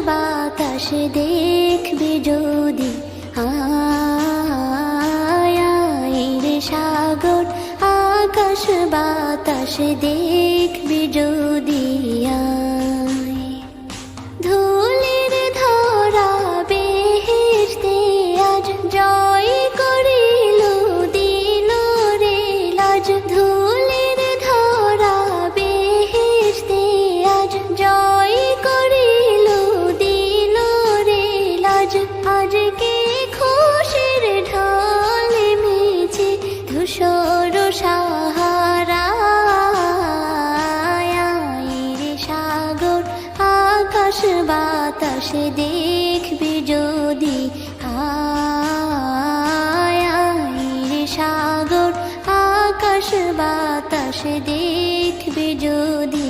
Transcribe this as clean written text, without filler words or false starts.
বাতাস দেখবি যদি, আয় রে সাগর আকাশ বাতাস দেখবি যদি, আয় ধুলির ধরা বেহেশতে আজ জয় করিল দিল রে লাজ, ধুলির ধরা বেহেশতে আজ জয় করিল দিল রে লাজ। আজকে খুশির ঢল মেছে ধূসর সাহারা, রে সাগর আকাশ বাতাস দেখবি যদি, আয় রে সাগর আকাশ বাতাস দেখবি যদি।